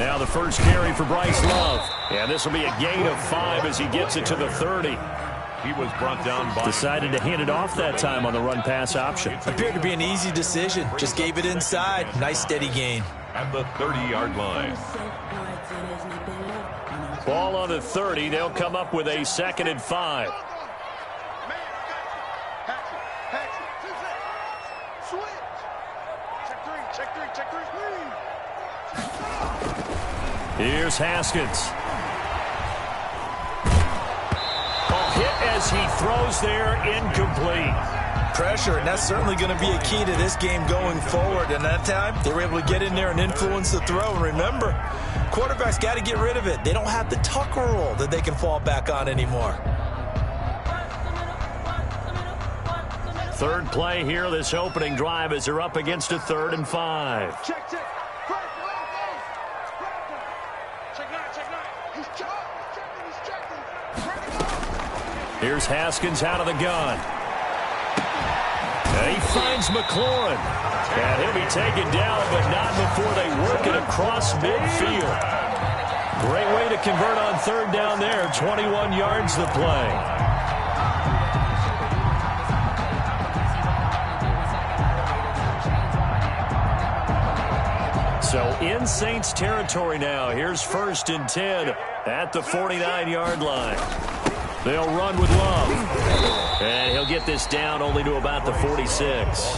Now the first carry for Bryce Love. And this will be a gain of 5 as he gets it to the 30. He was brought down by... Decided to hand it off that time on the run-pass option. Appeared to be an easy decision. Just gave it inside. Nice steady gain. At the 30-yard line. Ball on the 30. They'll come up with a 2nd and 5. Here's Haskins. Hit as he throws there, incomplete. Pressure, and that's certainly going to be a key to this game going forward. And that time, they were able to get in there and influence the throw. And remember, quarterbacks got to get rid of it. They don't have the tuck rule that they can fall back on anymore. Third play here, this opening drive, as they're up against a 3rd and 5. Check. Here's Haskins out of the gun. And he finds McLaurin. And he'll be taken down, but not before they work it across midfield. Great way to convert on 3rd down there. 21 yards the play. So in Saints territory now. Here's 1st and 10 at the 49-yard line. They'll run with Love. And he'll get this down only to about the 46.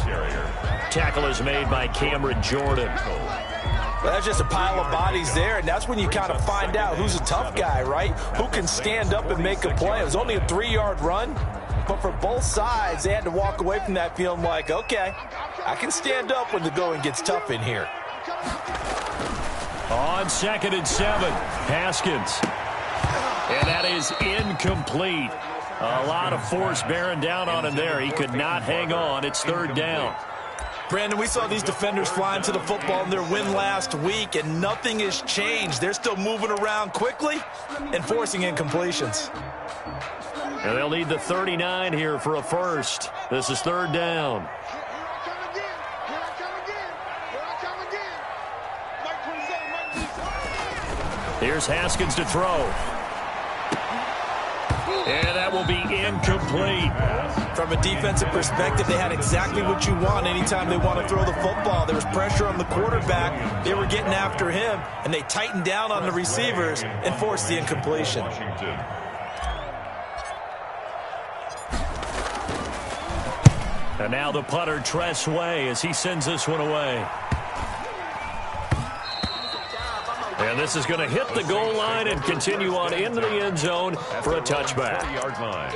Tackle is made by Cameron Jordan. Well, that's just a pile of bodies there, and that's when you kind of find out who's a tough guy, right? Who can stand up and make a play. It was only a 3-yard run, but for both sides, they had to walk away from that feeling like, okay, I can stand up when the going gets tough in here. On 2nd and 7, Haskins. And that is incomplete. A lot of force bearing down on him there. He could not hang on. It's 3rd down. Brandon, we saw these defenders flying to the football in their win last week, and nothing has changed. They're still moving around quickly and forcing incompletions. And they'll need the 39 here for a first. This is 3rd down. Here's Haskins to throw. And that will be incomplete. From a defensive perspective, they had exactly what you want anytime they want to throw the football. There was pressure on the quarterback. They were getting after him, and they tightened down on the receivers and forced the incompletion. And now the punter, Tress Way, as he sends this one away. And this is going to hit the goal line and continue on into the end zone for a touchback. 30-yard line.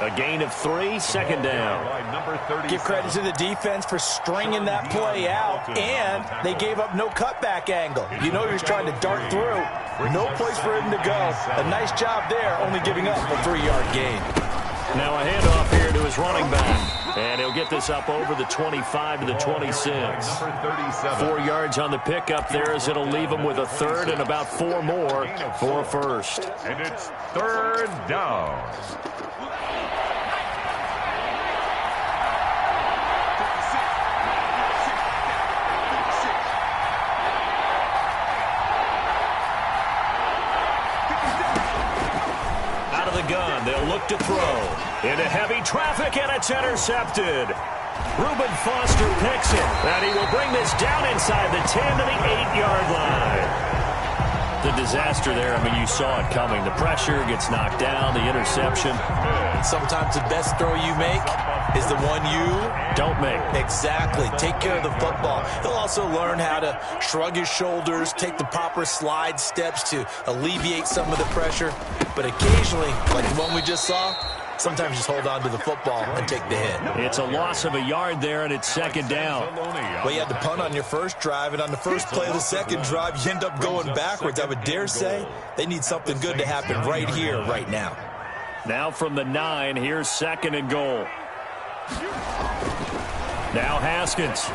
A gain of 3, 2nd down. Give credit to the defense for stringing that play out, and they gave up no cutback angle. You know you're trying to dart through. No place for him to go. A nice job there, only giving up a 3-yard gain. Now a handoff here to his running back. And he'll get this up over the 25 to the 26. 4 yards on the pickup there as it'll leave him with a 3rd and about 4 more for a first. And it's 3rd down. Gun. They'll look to throw. Into heavy traffic, and it's intercepted. Reuben Foster picks it, and he will bring this down inside the 10 to the 8-yard line. The disaster there, I mean, you saw it coming. The pressure gets knocked down, the interception. Sometimes the best throw you make is the one you don't make. Exactly. Take care of the football. He'll also learn how to shrug his shoulders, take the proper slide steps to alleviate some of the pressure. But occasionally, like the one we just saw, sometimes just hold on to the football and take the hit. It's a loss of a yard there, and it's 2nd down. Well, you had to punt on your first drive, and on the first play of the second drive, you end up going backwards. I would dare say they need something good to happen right here, right now. Now from the 9, here's 2nd and goal. Now Haskins.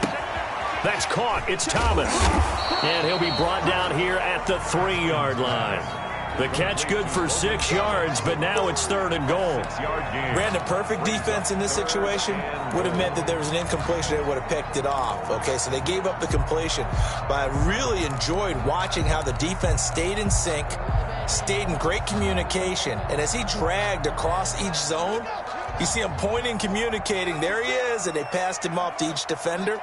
That's caught. It's Thomas. And he'll be brought down here at the 3-yard line. The catch good for 6 yards, but now it's 3rd and goal. Brandon, perfect defense in this situation would have meant that there was an incompletion. They would have picked it off. Okay, so they gave up the completion. But I really enjoyed watching how the defense stayed in sync, stayed in great communication. And as he dragged across each zone, you see him pointing, communicating. There he is, and they passed him off to each defender.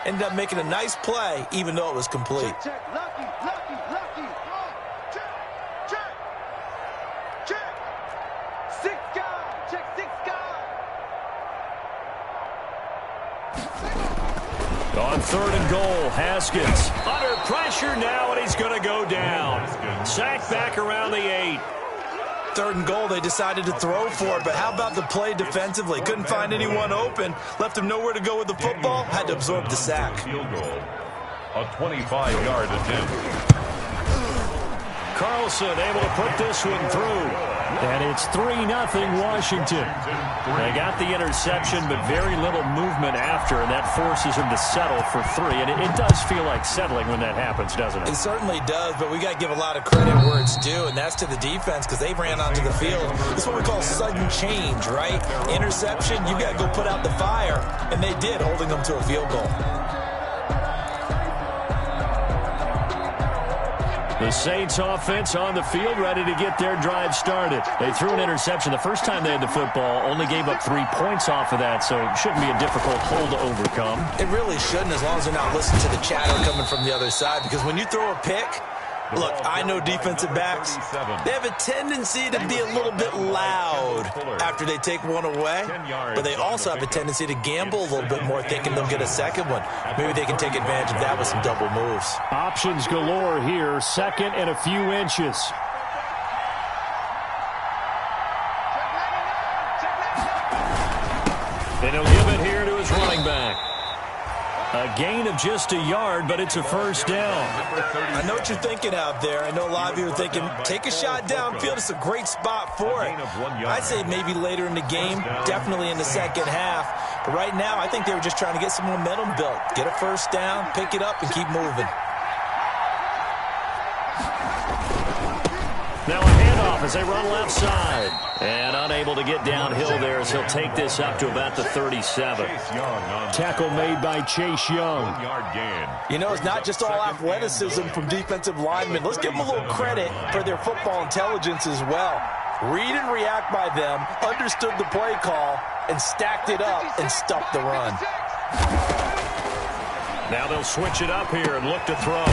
Ended up making a nice play, even though it was complete. On 3rd and goal, Haskins under pressure now, and he's going to go down. Sacked back around the 8. 3rd and goal, they decided to throw for it, but how about the play defensively? Couldn't find anyone open, left him nowhere to go with the football, had to absorb the sack. Field goal, a 25-yard attempt. Carlson able to put this one through. And it's 3-0 Washington. They got the interception, but very little movement after, and that forces him to settle for 3. And it does feel like settling when that happens, doesn't it? It certainly does, but we got to give a lot of credit where it's due, and that's to the defense because they ran onto the field. This is what we call sudden change, right? Interception, you got to go put out the fire, and they did, holding them to a field goal. The Saints offense on the field, ready to get their drive started. They threw an interception the first time they had the football, only gave up 3 points off of that, so it shouldn't be a difficult hole to overcome. It really shouldn't, as long as they're not listening to the chatter coming from the other side, because when you throw a pick, look, I know defensive backs, they have a tendency to be a little bit loud after they take one away, but they also have a tendency to gamble a little bit more, thinking they'll get a second one. Maybe they can take advantage of that with some double moves. Options galore here, 2nd and a few inches. And he'll give it here to his running back. A gain of just a yard, but it's a 1st down. I know what you're thinking out there. I know a lot of you are thinking, take a shot downfield. It's a great spot for it. I'd say maybe later in the game, definitely in the second half. But right now, I think they were just trying to get some momentum built. Get a 1st down, pick it up, and keep moving. Now a handoff as they run left side. And unable to get downhill there as he'll take this up to about the 37. Tackle made by Chase Young. You know, it's not just all athleticism from defensive linemen. Let's give them a little credit for their football intelligence as well. Read and react by them, understood the play call, and stacked it up and stuffed the run. Now they'll switch it up here and look to throw.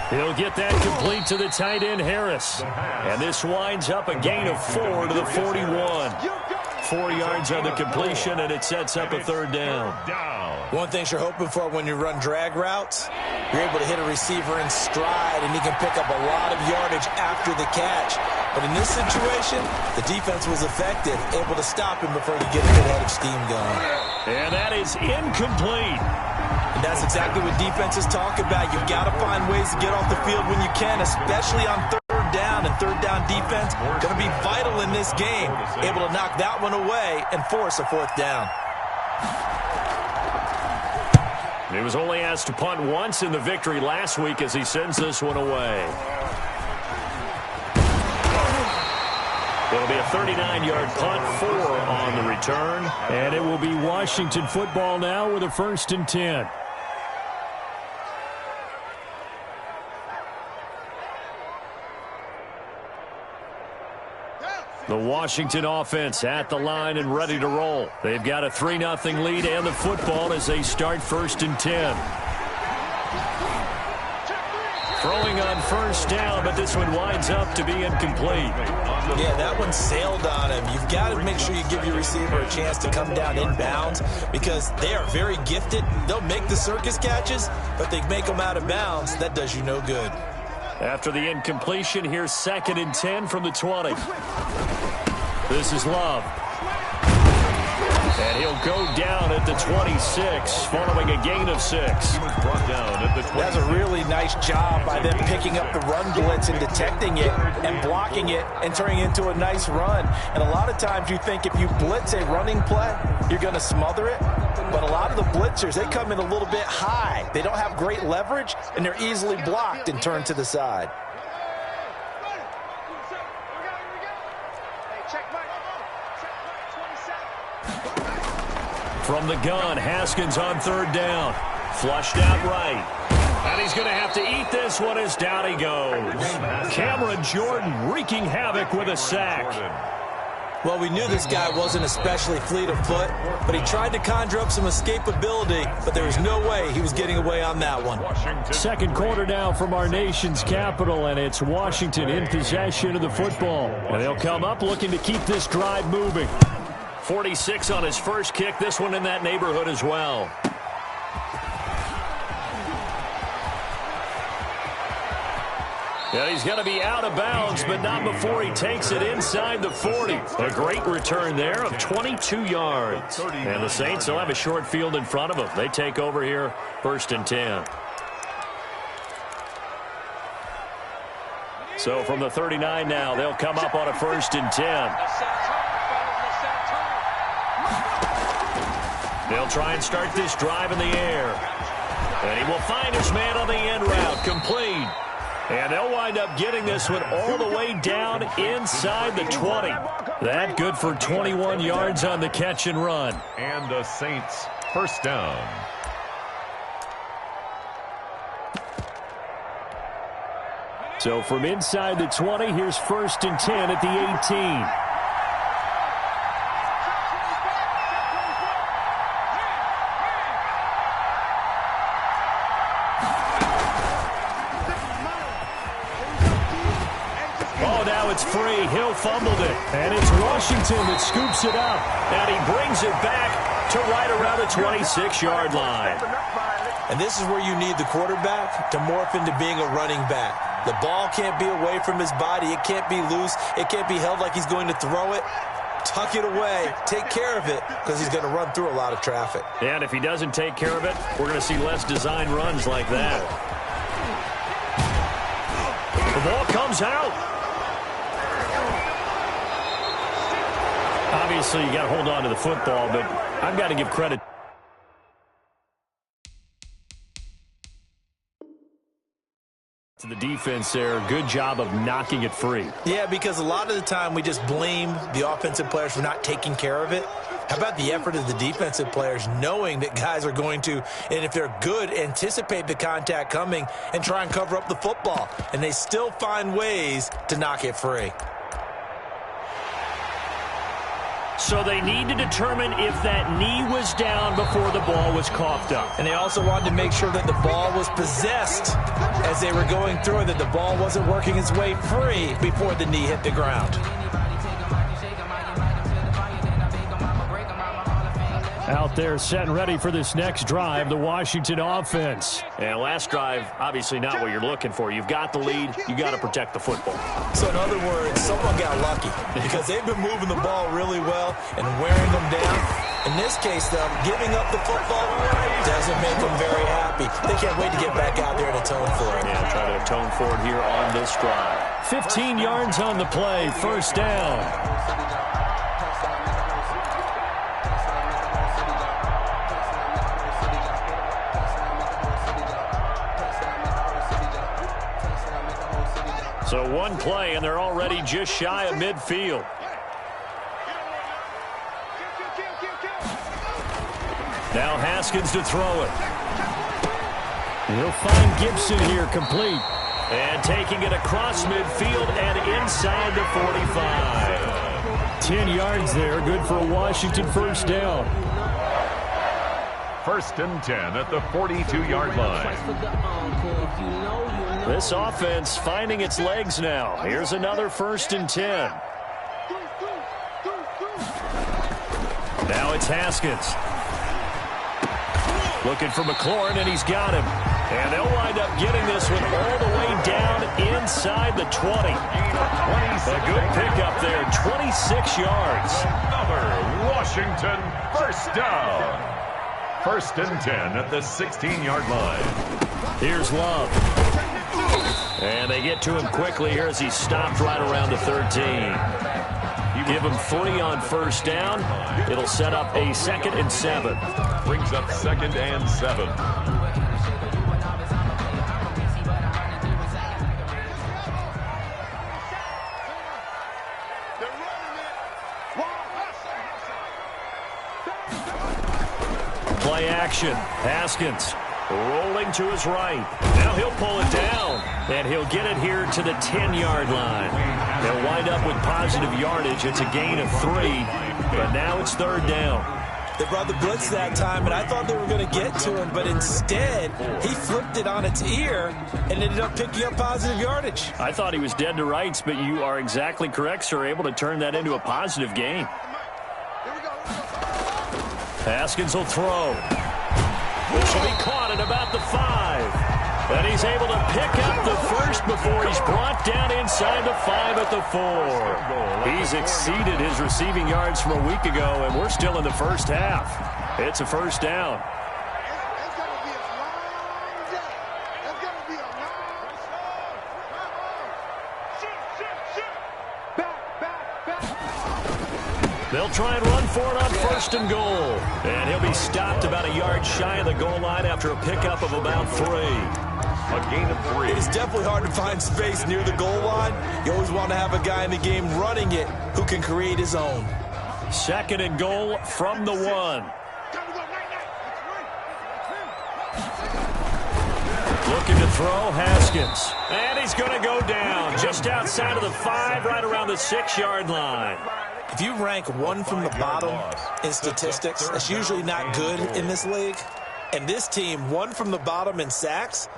He'll get that complete to the tight end, Harris. And this winds up a gain of 4 to the 41. 4 yards on the completion, and it sets up a 3rd down. One thing you're hoping for when you run drag routes, you're able to hit a receiver in stride, and he can pick up a lot of yardage after the catch. But in this situation, the defense was effective, able to stop him before he could get a good head of steam going. And that is incomplete. And that's exactly what defenses talk about. You've got to find ways to get off the field when you can, especially on 3rd down. And 3rd down defense going to be vital in this game. Able to knock that one away and force a 4th down. He was only asked to punt once in the victory last week as he sends this one away. It'll be a 39-yard punt, 4 on the return. And it will be Washington football now with a 1st and 10. The Washington offense at the line and ready to roll. They've got a 3-0 lead and the football as they start 1st and 10. Throwing on 1st down, but this one winds up to be incomplete. Yeah, that one sailed on him. You've got to make sure you give your receiver a chance to come down inbounds because they are very gifted. They'll make the circus catches, but they make them out of bounds. That does you no good. After the incompletion, here's 2nd and 10 from the 20. This is Love. And he'll go down at the 26, following a gain of 6. He was brought down at the 26. That's a really nice job by them picking up the run blitz and detecting it and blocking it and turning it into a nice run. And a lot of times you think if you blitz a running play, you're going to smother it. But a lot of the blitzers, they come in a little bit high. They don't have great leverage, and they're easily blocked and turned to the side. From the gun, Haskins on third down. Flushed out right. And he's going to have to eat this one as down he goes. Cameron Jordan wreaking havoc with a sack. Well, we knew this guy wasn't especially fleet of foot, but he tried to conjure up some escapability, but there was no way he was getting away on that one. Second quarter now from our nation's capital, and it's Washington in possession of the football. And they'll come up looking to keep this drive moving. 46 on his first kick, this one in that neighborhood as well. Yeah, he's going to be out of bounds, but not before he takes it inside the 40. A great return there of 22 yards. And the Saints will have a short field in front of them. They take over here, 1st and 10. So from the 39 now, they'll come up on a 1st and 10. They'll try and start this drive in the air. And he will find his man on the end route, complete. And they'll wind up getting this one all the way down inside the 20. That good for 21 yards on the catch and run. And the Saints, 1st down. So from inside the 20, here's 1st and 10 at the 18. It's free. Hill fumbled it. And it's Washington that scoops it up. And he brings it back to right around the 26-yard line. And this is where you need the quarterback to morph into being a running back. The ball can't be away from his body. It can't be loose. It can't be held like he's going to throw it. Tuck it away. Take care of it because he's going to run through a lot of traffic. And if he doesn't take care of it, we're going to see less design runs like that. The ball comes out. Obviously, you got to hold on to the football, but I've got to give credit to the defense there. Good job of knocking it free. Yeah, because a lot of the time we just blame the offensive players for not taking care of it. How about the effort of the defensive players knowing that guys are going to, and if they're good, anticipate the contact coming and try and cover up the football. And they still find ways to knock it free. So they need to determine if that knee was down before the ball was coughed up. And they also wanted to make sure that the ball was possessed as they were going through it, that the ball wasn't working its way free before the knee hit the ground. Out there set and ready for this next drive, the Washington offense. And last drive, obviously not what you're looking for. You've got the lead. You got to protect the football. So in other words, someone got lucky because they've been moving the ball really well and wearing them down. In this case, though, giving up the football doesn't make them very happy. They can't wait to get back out there and atone for it. Yeah, try to atone for it here on this drive. 15 yards on the play, 1st down. So one play, and they're already just shy of midfield. Now Haskins to throw it. He'll find Gibson here, complete. And taking it across midfield and inside the 45. 10 yards there, good for a Washington 1st down. 1st and 10 at the 42-yard line. This offense finding its legs now. Here's another 1st and 10. Now it's Haskins. Looking for McLaurin, and he's got him. And they'll wind up getting this one all the way down inside the 20. A good pickup there, 26 yards. Another Washington 1st down. 1st and 10 at the 16-yard line. Here's Love. And they get to him quickly here as he's stopped right around the 13. Give him 3 on first down. It'll set up a 2nd and 7. Brings up 2nd and 7. Play action. Haskins rolling to his right. Now he'll pull it down, and he'll get it here to the 10-yard line. They'll wind up with positive yardage. It's a gain of 3, but now it's 3rd down. They brought the blitz that time, and I thought they were going to get to him, but instead, he flipped it on its ear and ended up picking up positive yardage. I thought he was dead to rights, but you are exactly correct, sir. Able to turn that into a positive gain. Haskins will throw. This will be caught at about the 5. And he's able to pick up the first before he's brought down inside the 5 at the 4. He's exceeded his receiving yards from a week ago, and we're still in the first half. It's a first down. They'll try and run for it on 1st and goal. And he'll be stopped about a yard shy of the goal line after a pickup of about 3. A gain of 3. It's definitely hard to find space near the goal line. You always want to have a guy in the game running it who can create his own. 2nd and goal from the 1. Looking to throw, Haskins. And he's going to go down just outside of the 5, right around the 6-yard line. If you rank 1 from the bottom in statistics, that's usually not good in this league. And this team, 1 from the bottom in sacks,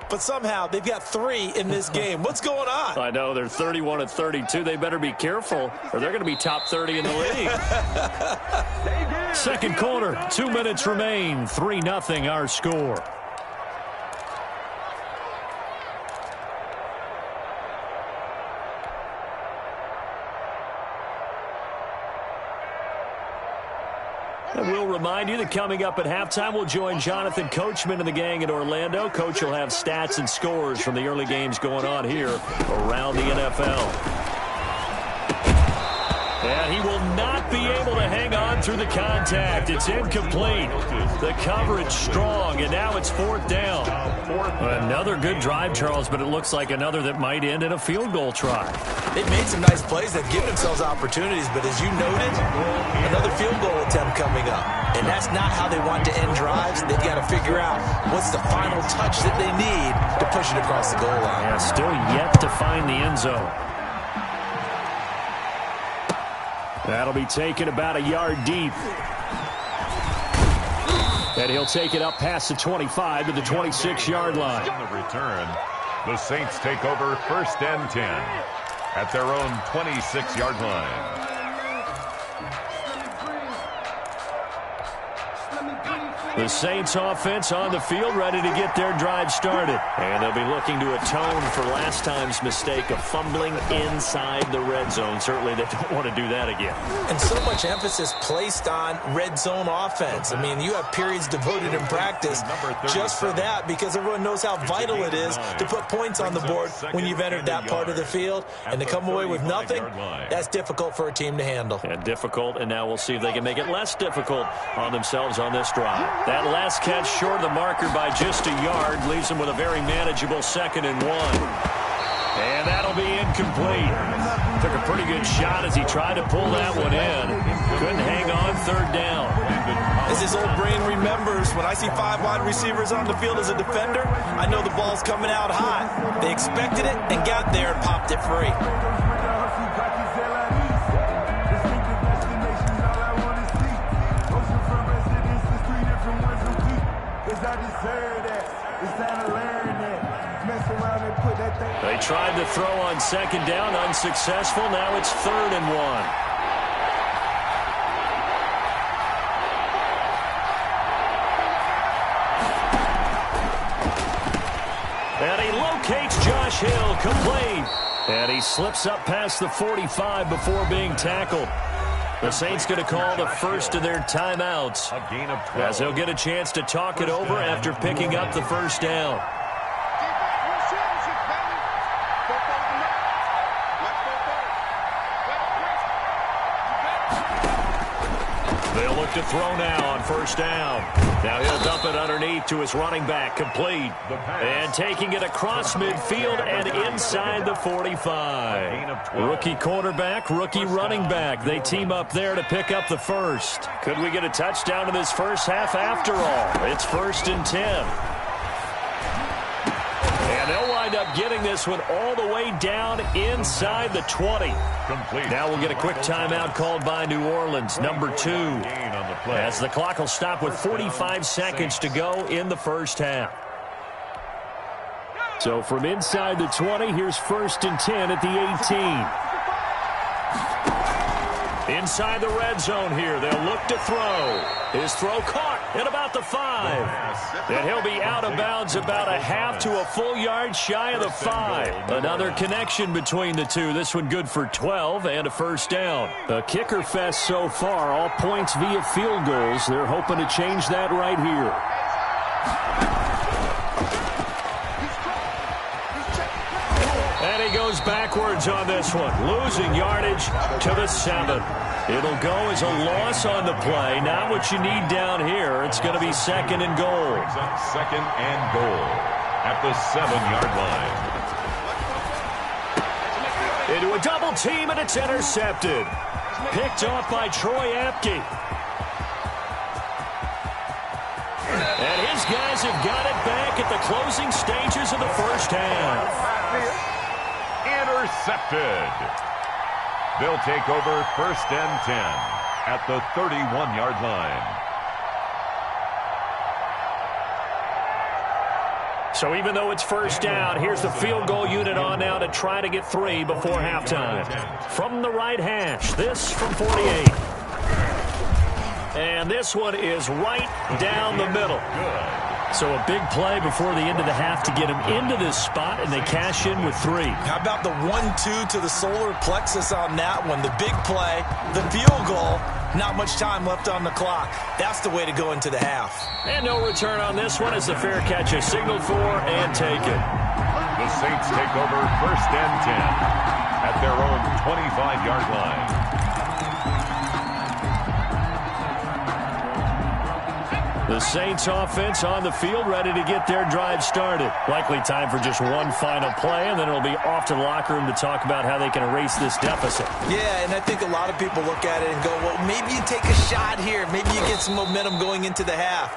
but somehow they've got 3 in this game. What's going on? I know, they're 31 and 32. They better be careful, or they're going to be top 30 in the league. 2nd quarter, 2 minutes remain. 3-0 our score. And we'll remind you that coming up at halftime, we'll join Jonathan Coachman and the gang in Orlando. Coach will have stats and scores from the early games going on here around the NFL. And he will not be able to hang on through the contact. It's incomplete. The coverage strong, and now it's 4th down. Another good drive, Charles, but it looks like another that might end in a field goal try. They've made some nice plays. They've given themselves opportunities, but as you noted, another field goal attempt coming up. And that's not how they want to end drives. They've got to figure out what's the final touch that they need to push it across the goal line. Yeah, still yet to find the end zone. That'll be taken about a yard deep. And he'll take it up past the 25 to the 26-yard line. On the return, the Saints take over 1st and 10 at their own 26-yard line. The Saints offense on the field, ready to get their drive started. And they'll be looking to atone for last time's mistake of fumbling inside the red zone. Certainly they don't want to do that again. And so much emphasis placed on red zone offense. I mean, you have periods devoted in practice just for that, because everyone knows how vital it is to put points on the board when you've entered that part of the field. And to come away with nothing, that's difficult for a team to handle. And difficult, and now we'll see if they can make it less difficult on themselves on this drive. That last catch short of the marker by just a yard leaves them with a very manageable 2nd and 1. And that'll be incomplete. Took a pretty good shot as he tried to pull that one in. Couldn't hang on 3rd down. As his old brain remembers, when I see 5 wide receivers on the field as a defender, I know the ball's coming out hot. They expected it and got there and popped it free. They tried to throw on 2nd down, unsuccessful. Now it's 3rd and 1. And he locates Josh Hill, complete. And he slips up past the 45 before being tackled. The Saints going to call the first of their timeouts, A gain of 12. as they'll get a chance to talk it over after picking up the first down. They'll look to throw now on first down. Now he'll dump it underneath to his running back, complete. And taking it across midfield and inside the 45. Rookie quarterback, rookie running back. They team up there to pick up the first. Could we get a touchdown in this first half after all? It's 1st and 10. And they'll wind up getting this one all the way down inside the 20. Now we'll get a quick timeout called by New Orleans, number 2. As the clock will stop with 45 seconds to go in the first half. So from inside the 20, here's 1st and 10 at the 18. Inside the red zone here, they'll look to throw. His throw caught at about the 5. And he'll be out of bounds about a half to a full yard shy of the 5. Another connection between the two. This one good for 12 and a first down. A kicker fest so far, all points via field goals. They're hoping to change that right here. And he goes backwards on this one, losing yardage to the 7. It'll go as a loss on the play. Not what you need down here. It's going to be 2nd and goal. 2nd and goal at the 7-yard line. Into a double team, and it's intercepted. Picked off by Troy Apke. And his guys have got it back at the closing stages of the first half. Intercepted. They'll take over 1st and 10 at the 31-yard line. So even though it's first down, here's the field goal unit on now to try to get 3 before halftime. From the right hash, this from 48. And this one is right down the middle. So a big play before the end of the half to get him into this spot, and they cash in with 3. How about the 1-2 to the solar plexus on that one? The big play, the field goal, not much time left on the clock. That's the way to go into the half. And no return on this one as the fair catch is signaled for and taken. The Saints take over 1st and 10 at their own 25-yard line. The Saints offense on the field, ready to get their drive started. Likely time for just one final play, and then it'll be off to the locker room to talk about how they can erase this deficit. Yeah, and I think a lot of people look at it and go, well, maybe you take a shot here. Maybe you get some momentum going into the half.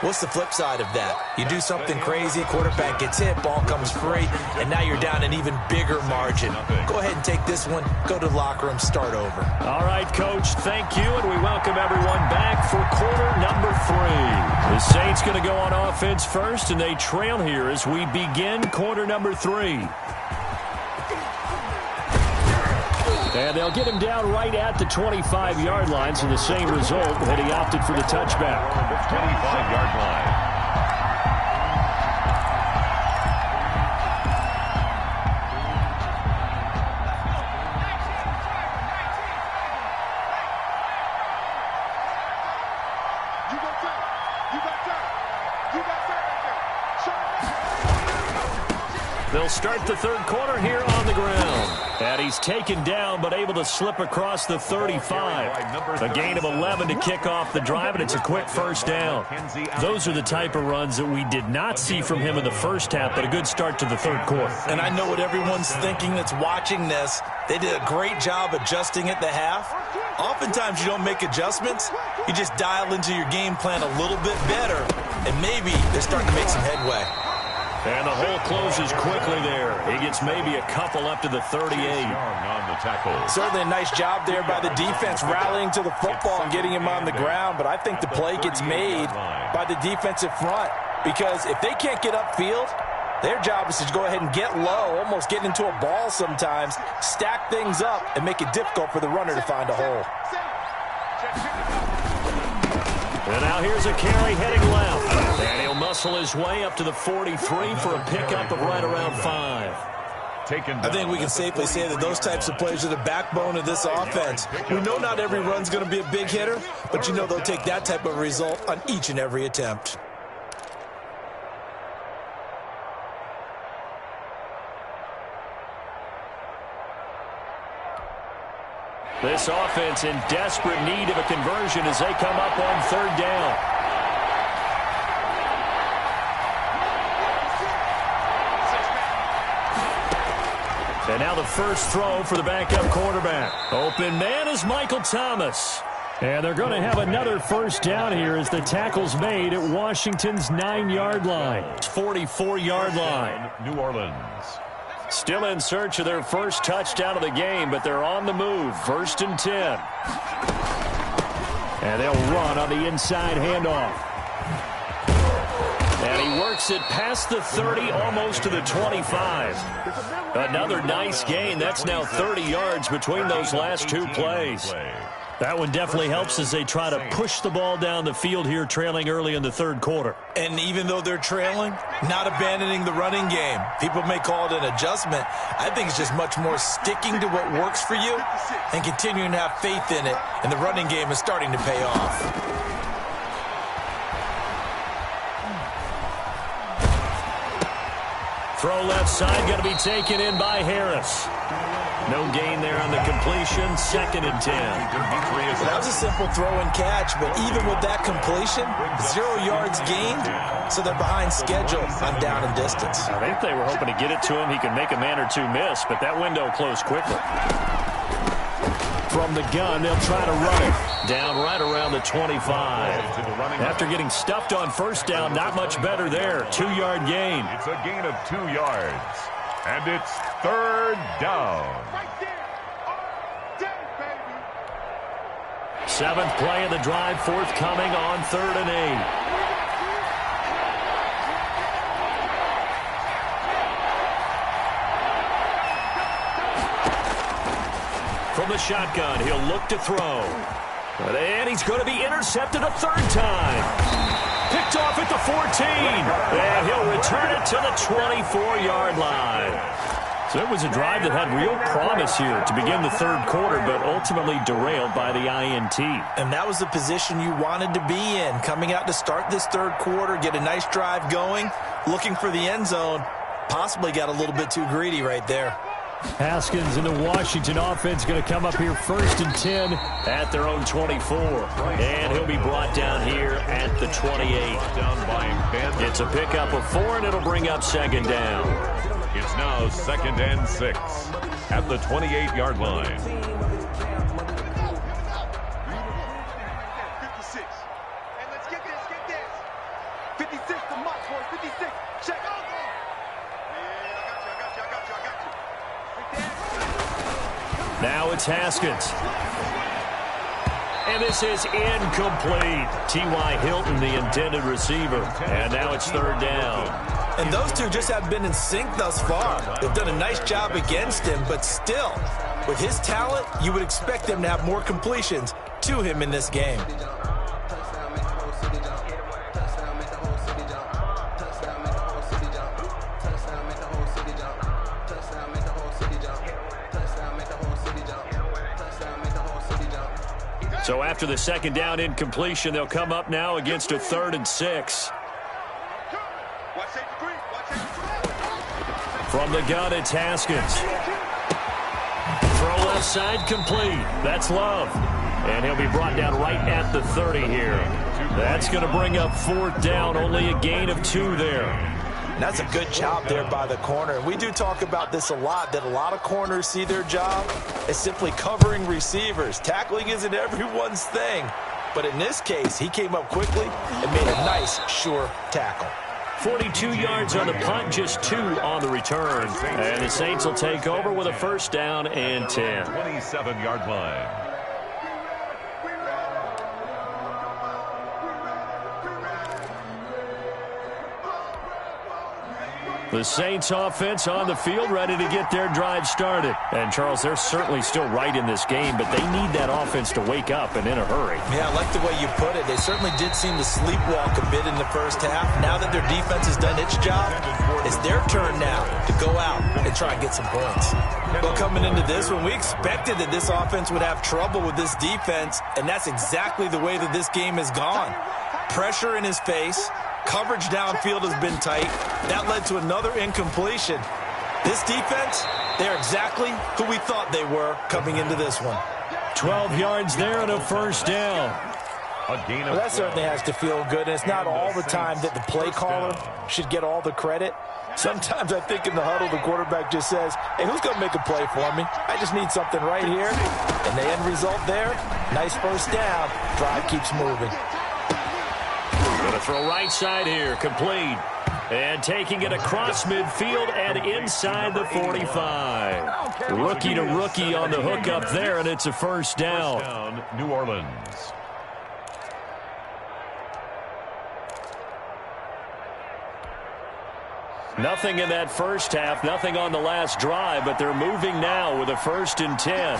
What's the flip side of that? You do something crazy, quarterback gets hit, ball comes free, and now you're down an even bigger margin. Go ahead and take this one, go to the locker room, start over. All right, Coach, thank you, and we welcome everyone back for quarter number 3. The Saints going to go on offense first, and they trail here as we begin quarter number 3. And they'll get him down right at the 25-yard line, so the same result had he opted for the touchback. The 25-yard line. They'll start the third quarter here on the ground. And he's taken down, but able to slip across the 35. A gain of 11 to kick off the drive, and it's a quick first down. Those are the type of runs that we did not see from him in the first half, but a good start to the third quarter. And I know what everyone's thinking that's watching this. They did a great job adjusting at the half. Oftentimes you don't make adjustments. You just dial into your game plan a little bit better, and maybe they're starting to make some headway. And the hole closes quickly there. He gets maybe a couple up to the 38. On the tackle. Certainly a nice job there by the defense rallying to the football and getting him on the ground. But I think the play gets made by the defensive front. Because if they can't get upfield, their job is to go ahead and get low, almost get into a ball sometimes, stack things up, and make it difficult for the runner to find a hole. And now here's a carry heading left. And he'll muscle his way up to the 43 for a pickup of right around 5. I think we can safely say that those types of plays are the backbone of this offense. We know not every run's going to be a big hitter, but you know they'll take that type of result on each and every attempt. This offense in desperate need of a conversion as they come up on third down. And now the first throw for the backup quarterback. Open man is Michael Thomas. And they're going to have another first down here as the tackle's made at Washington's 9-yard line. 44-yard line. New Orleans. Still in search of their first touchdown of the game, but they're on the move. 1st and 10. And they'll run on the inside handoff. And he works it past the 30, almost to the 25. Another nice gain. That's now 30 yards between those last two plays. That one definitely helps as they try to push the ball down the field here, trailing early in the third quarter. And even though they're trailing, not abandoning the running game. People may call it an adjustment. I think it's just much more sticking to what works for you and continuing to have faith in it. And the running game is starting to pay off. Throw left side, going to be taken in by Harris. No gain there on the completion. 2nd and 10. That was a simple throw and catch, but even with that completion, 0 yards gained, so they're behind schedule on down and distance. I think they were hoping to get it to him. He could make a man or two miss, but that window closed quickly. From the gun, they'll try to run it. Down right around the 25. After getting stuffed on first down, not much better there. 2-yard gain. It's a gain of 2 yards. And it's 3rd down. 7th play of the drive, forthcoming on 3rd and 8. From the shotgun, he'll look to throw. And he's going to be intercepted a 3rd time. Picked off at the 14. And he'll return it to the 24-yard line. So it was a drive that had real promise here to begin the third quarter, but ultimately derailed by the INT. And that was the position you wanted to be in, coming out to start this third quarter, get a nice drive going, looking for the end zone. Possibly got a little bit too greedy right there. Haskins and the Washington offense going to come up here 1st and 10 at their own 24. And he'll be brought down here at the 28. It's a pickup of 4, and it'll bring up 2nd down. It's now 2nd and 6 at the 28-yard line. 56. And let's get this. 56 to Mark, boys. 56. Check. Now it's Haskins. And this is incomplete. T.Y. Hilton, the intended receiver. And now it's 3rd down. And those two just have been in sync thus far. They've done a nice job against him, but still, with his talent, you would expect them to have more completions to him in this game. So after the 2nd down incompletion, they'll come up now against a 3rd and 6. From the gun, it's Haskins. Throw left side, complete. That's Love. And he'll be brought down right at the 30 here. That's going to bring up 4th down, only a gain of 2 there. That's a good job there by the corner. We do talk about this a lot, that a lot of corners see their job as simply covering receivers. Tackling isn't everyone's thing. But in this case, he came up quickly and made a nice, sure tackle. 42 yards on the punt, just 2 on the return. And the Saints will take over with a 1st down and 10. 27-yard line. The Saints offense on the field, ready to get their drive started. And, Charles, they're certainly still right in this game, but they need that offense to wake up and in a hurry. Yeah, I like the way you put it. They certainly did seem to sleepwalk a bit in the first half. Now that their defense has done its job, it's their turn now to go out and try and get some points. Well, coming into this one, we expected that this offense would have trouble with this defense, and that's exactly the way that this game has gone. Pressure in his face. Coverage downfield has been tight. That led to another incompletion. This defense, they're exactly who we thought they were coming into this one. 12 yards there and a first down. Well, that certainly has to feel good, and it's not all the time that the play caller should get all the credit. Sometimes I think in the huddle, the quarterback just says, hey, who's going to make a play for me? I just need something right here. And the end result there, nice first down. Drive keeps moving. Going to throw right side here, complete. And taking it across midfield and inside the 45. Rookie to rookie on the hook up there, and it's a first down. New Orleans. Nothing in that first half, nothing on the last drive, but they're moving now with a 1st and 10.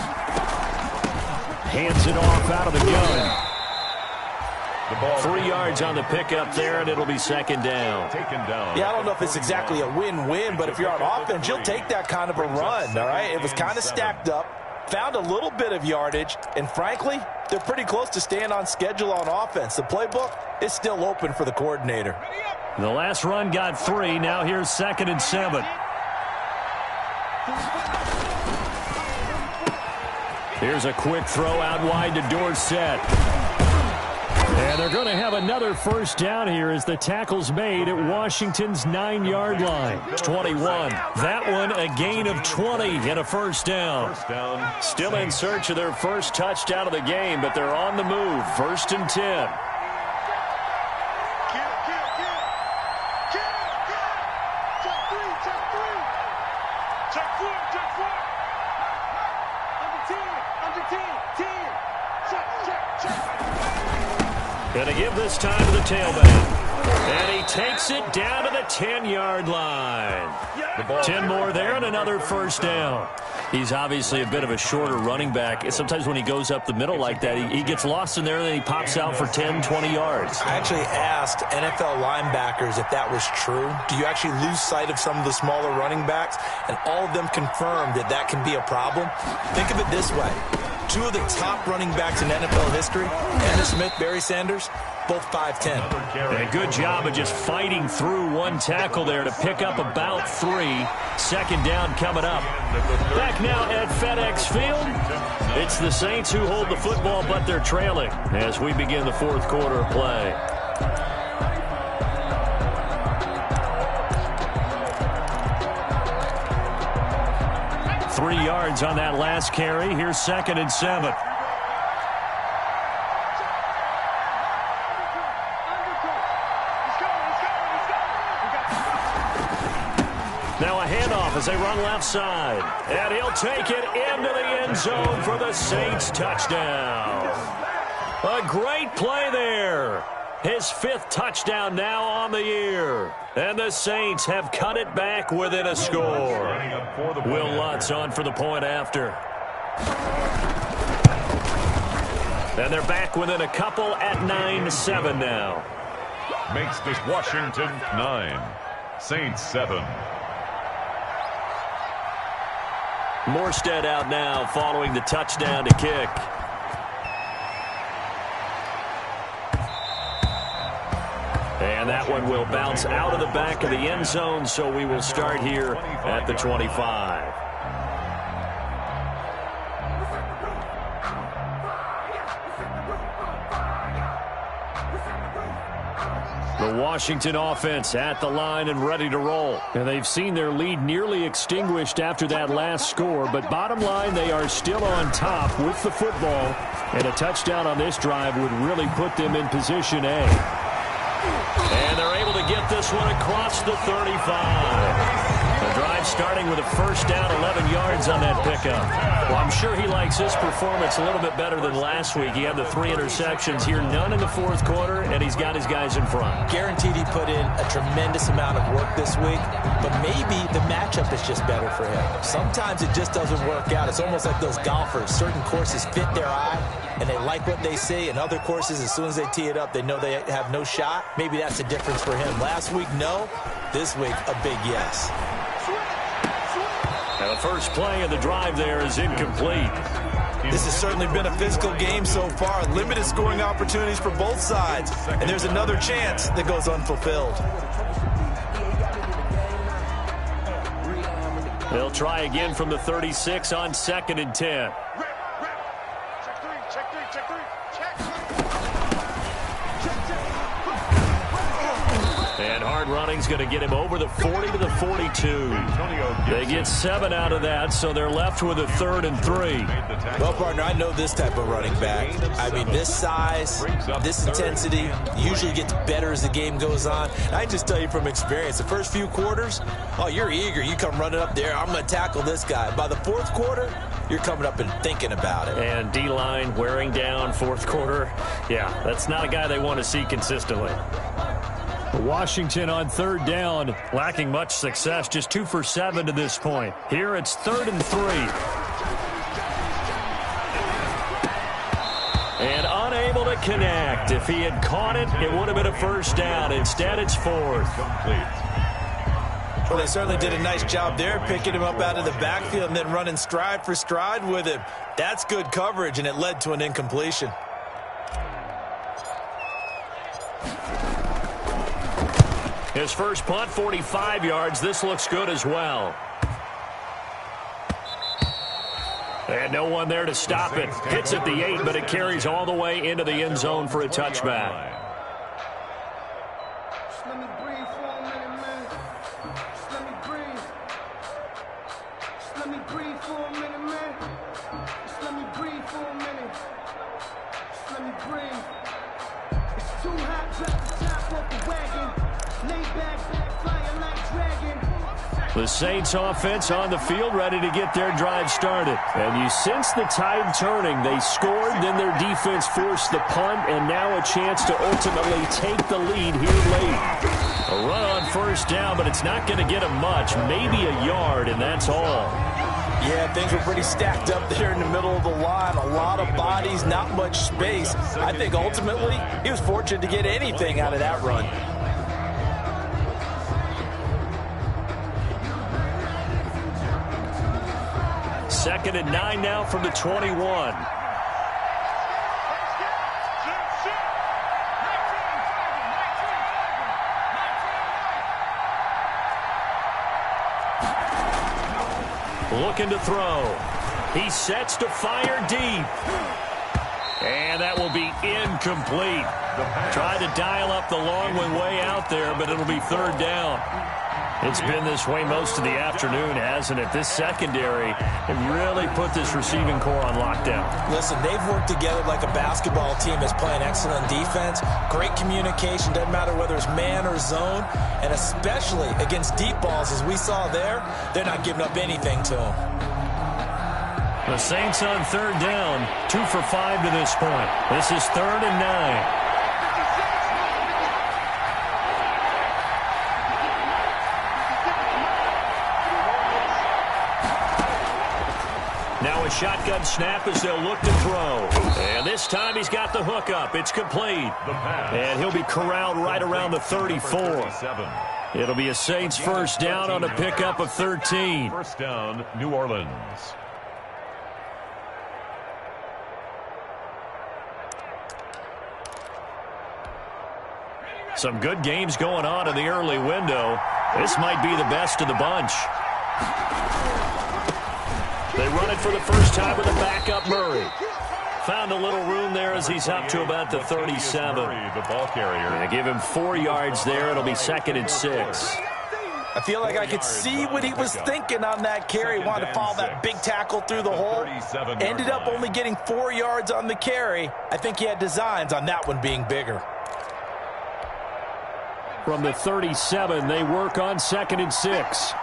Hands it off out of the gun. 3 yards on the pickup there, and it'll be 2nd down. Yeah, I don't know if it's exactly a win-win, but if you're on offense, you'll take that kind of a run, all right? It was kind of stacked up, found a little bit of yardage, and frankly, they're pretty close to staying on schedule on offense. The playbook is still open for the coordinator. The last run got 3. Now here's 2nd and 7. Here's a quick throw out wide to Dorsett. And they're going to have another first down here as the tackle's made at Washington's 9-yard line. It's 21. That one a gain of 20 and a first down. Still in search of their first touchdown of the game, but they're on the move. 1st and 10. Going to give this time to the tailback. And he takes it down to the 10-yard line. 10 more there and another first down. He's obviously a bit of a shorter running back. Sometimes when he goes up the middle like that, he gets lost in there and then he pops out for 10, 20 yards. I actually asked NFL linebackers if that was true. Do you actually lose sight of some of the smaller running backs? And all of them confirmed that that can be a problem. Think of it this way. 2 of the top running backs in NFL history, Anna Smith, Barry Sanders, both 5'10". And a good job of just fighting through one tackle there to pick up about 3. 2nd down coming up. Back now at FedEx Field. It's the Saints who hold the football, but they're trailing as we begin the 4th quarter of play. Three yards on that last carry. Here's 2nd and 7. Now a handoff as they run left side. And he'll take it into the end zone for the Saints touchdown. A great play there. His 5th touchdown now on the year. And the Saints have cut it back within a score. Will Lutz on for the point after. And they're back within a couple at 9-7 now. Makes this Washington 9. Saints 7. Morstead out now following the touchdown to kick. And that one will bounce out of the back of the end zone, so we will start here at the 25. The Washington offense at the line and ready to roll. And they've seen their lead nearly extinguished after that last score, but bottom line, they are still on top with the football. And a touchdown on this drive would really put them in position A. And they're able to get this one across the 35. The drive starting with a first down, 11 yards on that pickup. Well, I'm sure he likes his performance a little bit better than last week. He had the 3 interceptions here, none in the 4th quarter, and he's got his guys in front. Guaranteed he put in a tremendous amount of work this week, but maybe the matchup is just better for him. Sometimes it just doesn't work out. It's almost like those golfers. Certain courses fit their eye, and they like what they see, and other courses, as soon as they tee it up, they know they have no shot. Maybe that's the difference for him. Last week, no. This week, a big yes. Now the first play of the drive there is incomplete. This has certainly been a physical game so far. Limited scoring opportunities for both sides. And there's another chance that goes unfulfilled. They'll try again from the 36 on 2nd and 10. yard running is going to get him over the 40 to the 42. They get 7 out of that, so they're left with a 3rd and 3. Well, partner, I know this type of running back. I mean, this size, this intensity usually gets better as the game goes on. I can just tell you from experience, the first few quarters, oh, you're eager. You come running up there, I'm going to tackle this guy. By the 4th quarter, you're coming up and thinking about it. And D-line wearing down 4th quarter. Yeah, that's not a guy they want to see consistently. Washington on 3rd down, lacking much success, just 2 for 7 to this point. Here it's 3rd and 3. And unable to connect. If he had caught it, it would have been a 1st down. Instead, it's 4th. Well, they certainly did a nice job there, picking him up out of the backfield and then running stride for stride with him. That's good coverage, and it led to an incompletion. His first punt, 45 yards. This looks good as well. And no one there to stop it. Hits at the 8, but it carries all the way into the end zone for a touchback. The Saints offense on the field, ready to get their drive started. And you sense the tide turning. They scored, then their defense forced the punt, and now a chance to ultimately take the lead here late. A run on 1st down, but it's not going to get them much. Maybe a yard, and that's all. Yeah, things were pretty stacked up there in the middle of the line. A lot of bodies, not much space. I think ultimately he was fortunate to get anything out of that run. 2nd and 9 now from the 21. Looking to throw. He sets to fire deep. And that will be incomplete. Tried to dial up the long one way out there, but it'll be 3rd down. It's been this way most of the afternoon, hasn't it? This secondary have really put this receiving core on lockdown. Listen, they've worked together like a basketball team that's playing excellent defense. Great communication, doesn't matter whether it's man or zone. And especially against deep balls, as we saw there, they're not giving up anything to them. The Saints on 3rd down, 2 for 5 to this point. This is 3rd and 9. Now a shotgun snap as they'll look to throw. And this time he's got the hook up. It's complete. And he'll be corralled right around the 34. It'll be a Saints 1st down on a pickup of 13. 1st down, New Orleans. Some good games going on in the early window. This might be the best of the bunch. They run it for the first time with a backup Murray. Found a little room there as he's up to about the 37. The ball carrier. They give him 4 yards there. It'll be 2nd and 6. I feel like I could see what he was thinking on that carry. Wanted to follow that big tackle through the hole. Ended up only getting 4 yards on the carry. I think he had designs on that one being bigger. From the 37, they work on 2nd and 6.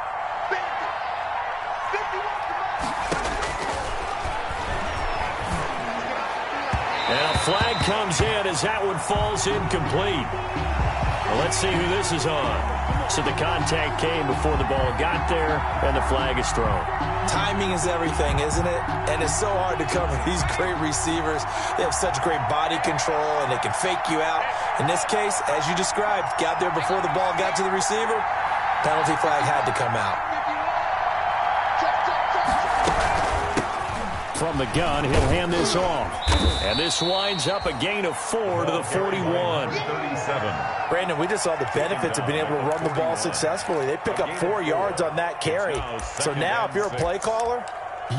And a flag comes in as that one falls incomplete. Well, let's see who this is on. So the contact came before the ball got there, and the flag is thrown. Timing is everything, isn't it? And it's so hard to cover these great receivers. They have such great body control, and they can fake you out. In this case, as you described, got there before the ball got to the receiver. Penalty flag had to come out. From the gun, he'll hand this off. And this winds up a gain of 4 to the 41. Brandon, we just saw the benefits of being able to run the ball successfully. They pick up 4 yards on that carry. So now if you're a play caller,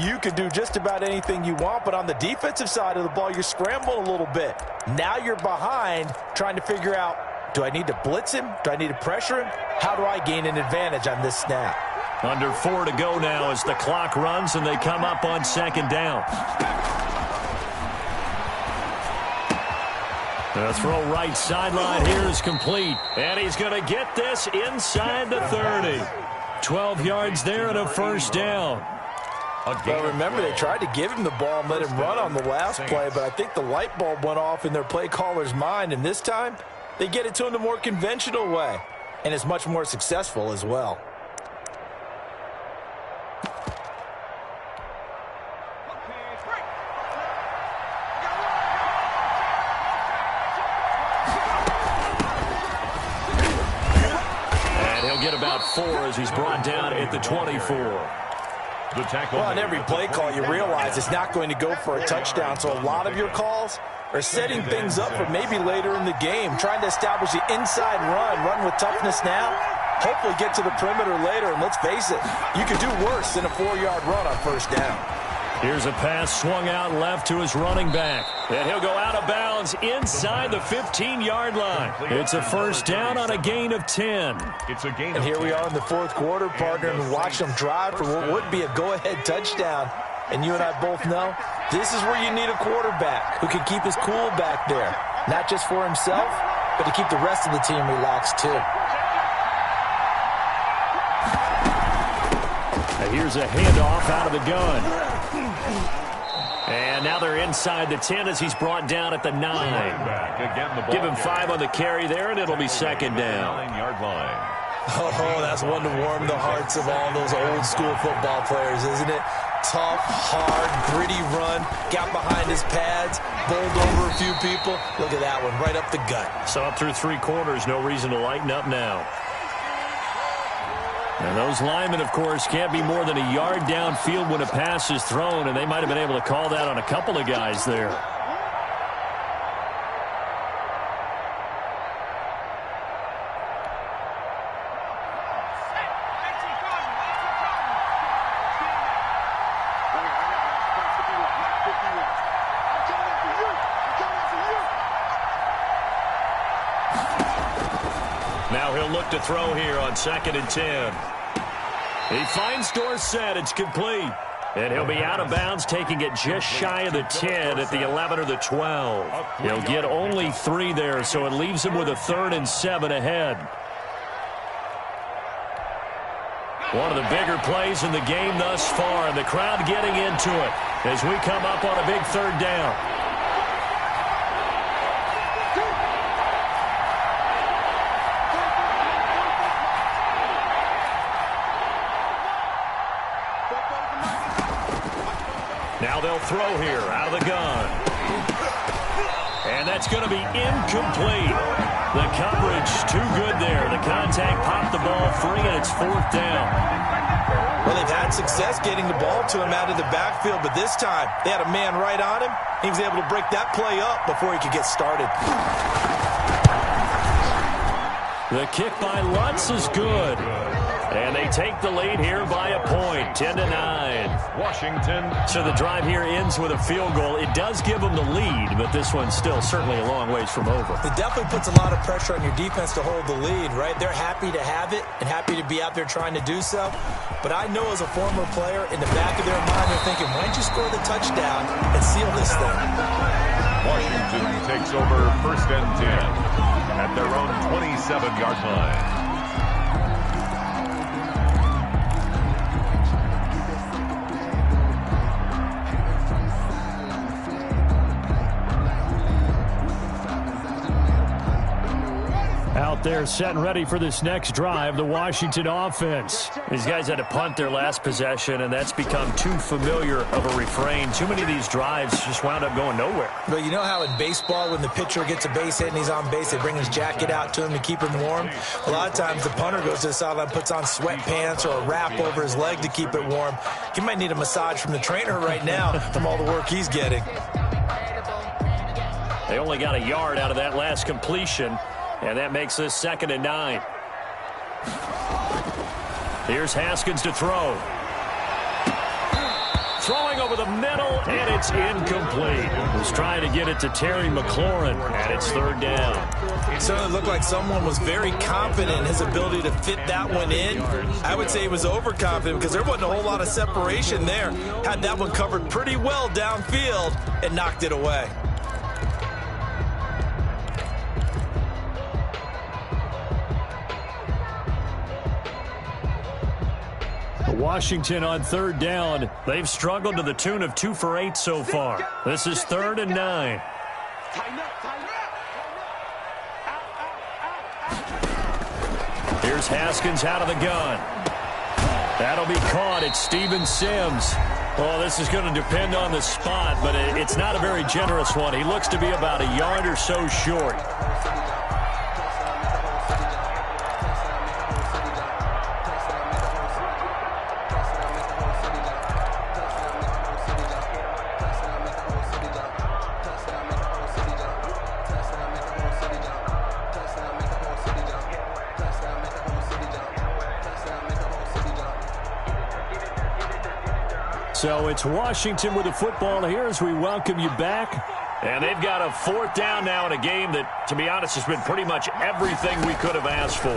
you can do just about anything you want. But on the defensive side of the ball, you're scrambling a little bit. Now you're behind trying to figure out Do I need to blitz him? Do I need to pressure him? How do I gain an advantage on this snap? Under 4 to go now as the clock runs and they come up on second down. The throw right sideline here is complete. And he's going to get this inside the 30. 12 yards there and a first down. Well, remember, they tried to give him the ball and let him run on the last play, but I think the light bulb went off in their play caller's mind, and this time they get it to him the more conventional way, and it's much more successful as well. And he'll get about 4 as he's brought down at the 24. Well, on every play call, you realize it's not going to go for a touchdown, so a lot of your calls are setting things up for maybe later in the game, trying to establish the inside run with toughness now, hopefully get to the perimeter later, and let's face it, you could do worse than a 4-yard run on first down. Here's a pass swung out left to his running back. And he'll go out of bounds inside the 15-yard line. It's a first down on a gain of 10. And here we are in the fourth quarter, partner, and watch them drive for what would be a go-ahead touchdown. And you and I both know this is where you need a quarterback who can keep his cool back there. Not just for himself, but to keep the rest of the team relaxed too. And here's a handoff out of the gun. And now they're inside the 10 as he's brought down at the 9. Give him 5 on the carry there, and it'll be second down. Oh, that's one to warm the hearts of all those old school football players, isn't it? Tough, hard, gritty run, got behind his pads, bowled over a few people. Look at that one, right up the gut. So up through 3 quarters, no reason to lighten up now. And those linemen, of course, can't be more than a yard downfield when a pass is thrown, and they might have been able to call that on a couple of guys there. Now he'll look to throw here on 2nd and 10. He finds Dorsett. It's complete. And he'll be out of bounds, taking it just shy of the 10 at the 11 or the 12. He'll get only 3 there, so it leaves him with a 3rd and 7 ahead. One of the bigger plays in the game thus far, and the crowd getting into it as we come up on a big 3rd down. Now they'll throw here out of the gun. And that's going to be incomplete. The coverage too good there. The contact popped the ball free, and it's 4th down. Well, they've had success getting the ball to him out of the backfield, but this time they had a man right on him. He was able to break that play up before he could get started. The kick by Lutz is good. And they take the lead here by a point, 10-9. Washington. So the drive here ends with a field goal. It does give them the lead, but this one's still certainly a long ways from over. It definitely puts a lot of pressure on your defense to hold the lead, right? They're happy to have it and happy to be out there trying to do so. But I know as a former player, in the back of their mind, they're thinking, why don't you score the touchdown and seal this thing? Washington takes over 1st and 10 at their own 27-yard line. Out there set and ready for this next drive, the Washington offense. These guys had to punt their last possession, and that's become too familiar of a refrain. Too many of these drives just wound up going nowhere. But you know how in baseball, when the pitcher gets a base hit and he's on base, they bring his jacket out to him to keep him warm? A lot of times the punter goes to the sideline, puts on sweatpants or a wrap over his leg to keep it warm. He might need a massage from the trainer right now from all the work he's getting. They only got a yard out of that last completion. And that makes this 2nd and 9. Here's Haskins to throw. Throwing over the middle, and it's incomplete. He's trying to get it to Terry McLaurin, and it's third down. It certainly looked like someone was very confident in his ability to fit that one in. I would say he was overconfident because there wasn't a whole lot of separation there. Had that one covered pretty well downfield and knocked it away. Washington on third down. They've struggled to the tune of 2 for 8 so far. This is 3rd and 9. Here's Haskins out of the gun. That'll be caught. It's Steven Sims. Well, this is going to depend on the spot, but it's not a very generous one. He looks to be about a yard or so short. So it's Washington with the football here as we welcome you back. And they've got a 4th down now in a game that, to be honest, has been pretty much everything we could have asked for.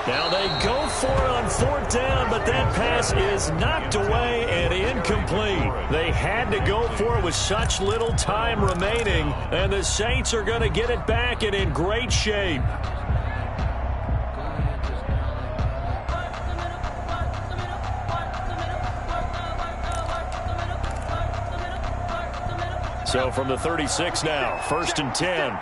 Now they go for it on 4th down, but that pass is knocked away and incomplete. They had to go for it with such little time remaining, and the Saints are going to get it back and in great shape. So from the 36 now, 1st and 10.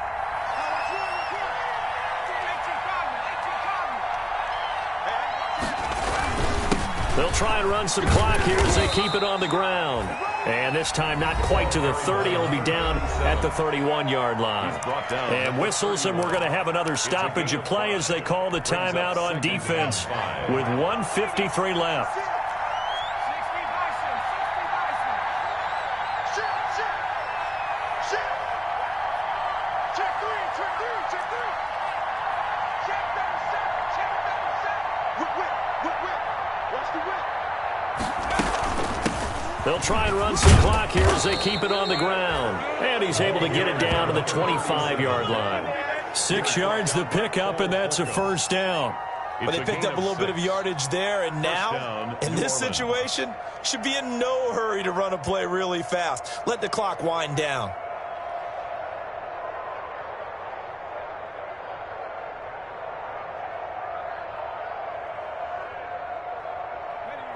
They'll try and run some clock here as they keep it on the ground. And this time not quite to the 30. It'll be down at the 31-yard line. And whistles, and we're going to have another stoppage of play as they call the timeout on defense with 1:53 left. They'll try and run some clock here as they keep it on the ground. And he's able to get it down to the 25-yard line. 6 yards the pickup, and that's a 1st down. But they picked up a little bit of yardage there, and now, in this situation, should be in no hurry to run a play really fast. Let the clock wind down.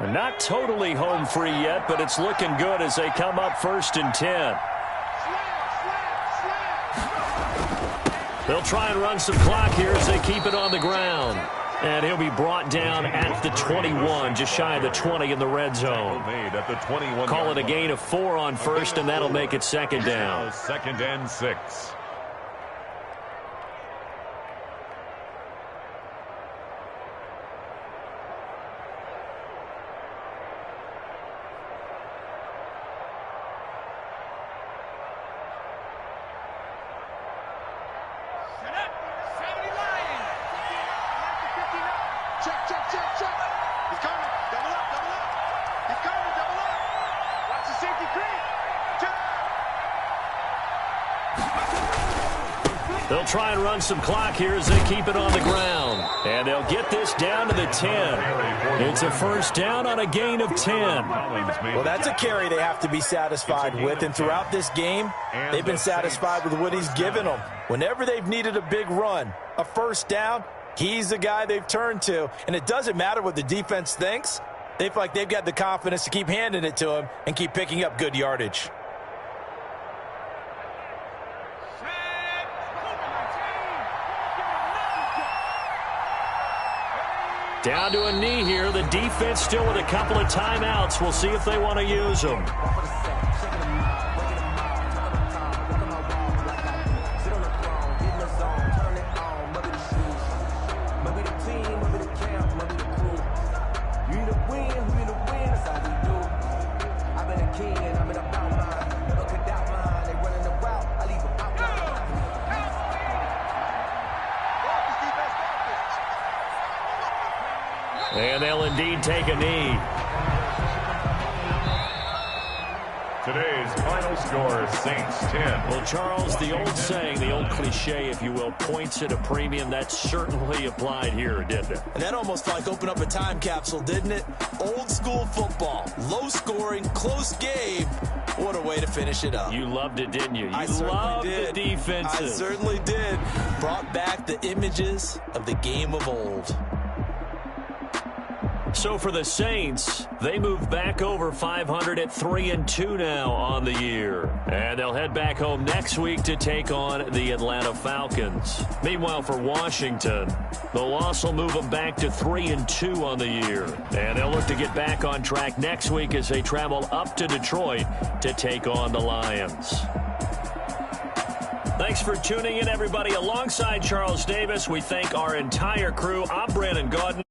Not totally home free yet, but it's looking good as they come up 1st and 10. They'll try and run some clock here as they keep it on the ground. And he'll be brought down at the 21, just shy of the 20 in the red zone. Call it a gain of 4 on 1st, and that'll make it 2nd down. 2nd and 6. They'll try and run some clock here as they keep it on the ground. And they'll get this down to the 10. It's a 1st down on a gain of 10. Well, that's a carry they have to be satisfied with. And throughout this game, they've been satisfied with what he's given them. Whenever they've needed a big run, a 1st down, he's the guy they've turned to. And it doesn't matter what the defense thinks. They feel like they've got the confidence to keep handing it to him and keep picking up good yardage. Down to a knee here. The defense still with a couple of timeouts. We'll see if they want to use them. And they'll indeed take a knee. Today's final score, Saints 10. Well, Charles, the old saying, the old cliche, if you will, points at a premium, that certainly applied here, didn't it? And that almost like opened up a time capsule, didn't it? Old school football, low scoring, close game. What a way to finish it up. You loved it, didn't you? I You loved did. the defenses. I certainly did. Brought back the images of the game of old. So for the Saints, they move back over 500 at 3-2 now on the year. And they'll head back home next week to take on the Atlanta Falcons. Meanwhile, for Washington, the loss will move them back to 3-2 on the year. And they'll look to get back on track next week as they travel up to Detroit to take on the Lions. Thanks for tuning in, everybody. Alongside Charles Davis, we thank our entire crew. I'm Brandon Gaudin.